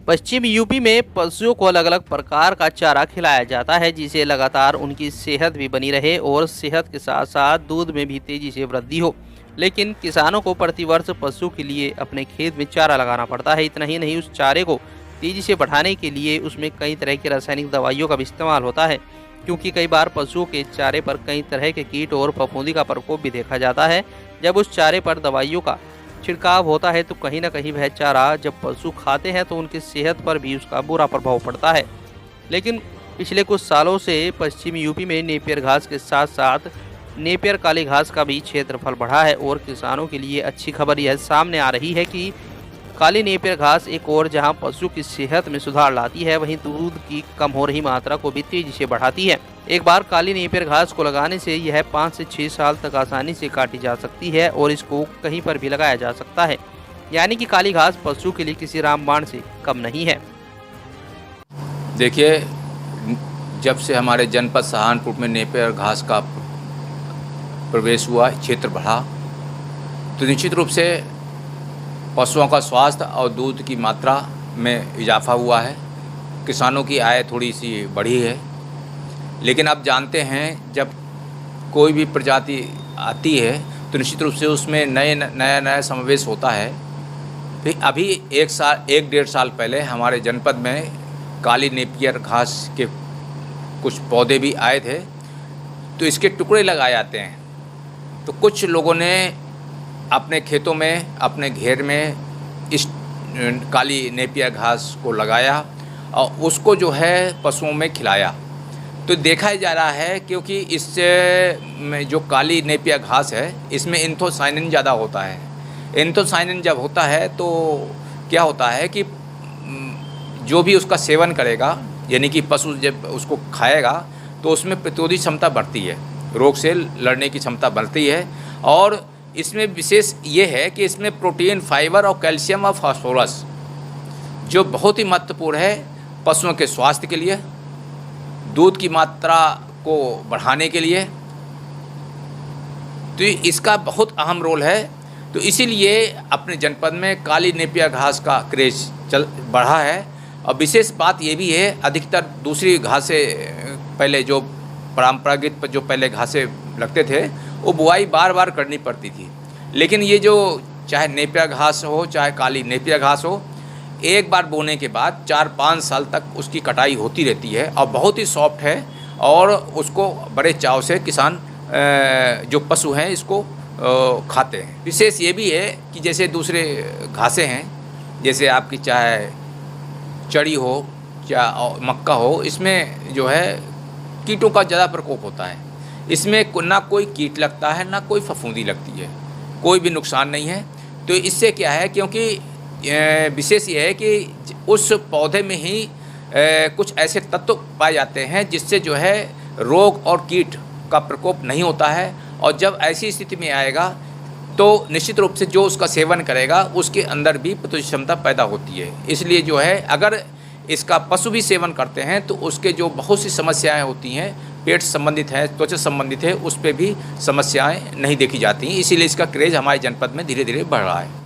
पश्चिम UP में पशुओं को अलग अलग प्रकार का चारा खिलाया जाता है, जिससे लगातार उनकी सेहत भी बनी रहे और सेहत के साथ साथ दूध में भी तेजी से वृद्धि हो। लेकिन किसानों को प्रतिवर्ष पशु के लिए अपने खेत में चारा लगाना पड़ता है। इतना ही नहीं, उस चारे को तेजी से बढ़ाने के लिए उसमें कई तरह की रासायनिक दवाइयों का भी इस्तेमाल होता है, क्योंकि कई बार पशुओं के चारे पर कई तरह के कीट और फफूंदी का प्रकोप भी देखा जाता है। जब उस चारे पर दवाइयों का छिड़काव होता है तो कहीं न कहीं वह चारा जब पशु खाते हैं तो उनकी सेहत पर भी उसका बुरा प्रभाव पड़ता है। लेकिन पिछले कुछ सालों से पश्चिमी यूपी में नेपियर घास के साथ साथ नेपियर काली घास का भी क्षेत्रफल बढ़ा है और किसानों के लिए अच्छी खबर यह सामने आ रही है कि काली नेपियर घास एक और जहां पशु की सेहत में सुधार लाती है, वहीं दूध की कम हो रही मात्रा को भी तेजी से बढ़ाती है। एक बार काली नेपियर घास को लगाने से यह 5 से 6 साल तक आसानी से काटी जा सकती है और इसको कहीं पर भी लगाया जा सकता है। यानी कि काली घास पशु के लिए किसी रामबाण से कम नहीं है। देखिए, जब से हमारे जनपद सहारनपुर में नेपियर घास का प्रवेश हुआ, क्षेत्र बढ़ा, तो निश्चित रूप से पशुओं का स्वास्थ्य और दूध की मात्रा में इजाफा हुआ है। किसानों की आय थोड़ी सी बढ़ी है। लेकिन आप जानते हैं, जब कोई भी प्रजाति आती है तो निश्चित रूप से उसमें नया समावेश होता है। फिर अभी 1-1.5 साल पहले हमारे जनपद में काली नेपियर घास के कुछ पौधे भी आए थे, तो इसके टुकड़े लगाए जाते हैं। तो कुछ लोगों ने अपने खेतों में, अपने घेर में इस काली नेपियर घास को लगाया और उसको जो है पशुओं में खिलाया। तो देखा जा रहा है, क्योंकि इससे जो काली नेपियर घास है इसमें एंथोसायनिन ज़्यादा होता है। एंथोसायनिन जब होता है तो क्या होता है कि जो भी उसका सेवन करेगा, यानी कि पशु जब उसको खाएगा तो उसमें प्रतिरोधी क्षमता बढ़ती है, रोग से लड़ने की क्षमता बढ़ती है। और इसमें विशेष ये है कि इसमें प्रोटीन, फाइबर और कैल्शियम और फास्फोरस जो बहुत ही महत्वपूर्ण है पशुओं के स्वास्थ्य के लिए, दूध की मात्रा को बढ़ाने के लिए, तो इसका बहुत अहम रोल है। तो इसीलिए अपने जनपद में काली नेपियर घास का क्रेज बढ़ा है। और विशेष बात ये भी है, अधिकतर दूसरी घासें पहले जो परंपरागत जो पहले घासें लगते थे वो बुआई बार बार करनी पड़ती थी। लेकिन ये जो चाहे नेपियर घास हो चाहे काली नेपियर घास हो, एक बार बोने के बाद 4-5 साल तक उसकी कटाई होती रहती है और बहुत ही सॉफ्ट है और उसको बड़े चाव से किसान जो पशु हैं इसको खाते हैं। विशेष ये भी है कि जैसे दूसरे घासें हैं, जैसे आपकी चाहे चरी हो चाहे मक्का हो, इसमें जो है कीटों का ज़्यादा प्रकोप होता है। इसमें ना कोई कीट लगता है ना कोई फफूंदी लगती है, कोई भी नुकसान नहीं है। तो इससे क्या है, क्योंकि विशेष ये है कि उस पौधे में ही कुछ ऐसे तत्व पाए जाते हैं जिससे जो है रोग और कीट का प्रकोप नहीं होता है। और जब ऐसी स्थिति में आएगा तो निश्चित रूप से जो उसका सेवन करेगा उसके अंदर भी प्रतिरोधक क्षमता पैदा होती है। इसलिए जो है, अगर इसका पशु भी सेवन करते हैं तो उसके जो बहुत सी समस्याएं होती हैं, पेट संबंधित है, त्वचा संबंधित है, उस पर भी समस्याएं नहीं देखी जाती हैं। इसीलिए इसका क्रेज़ हमारे जनपद में धीरे धीरे बढ़ रहा है।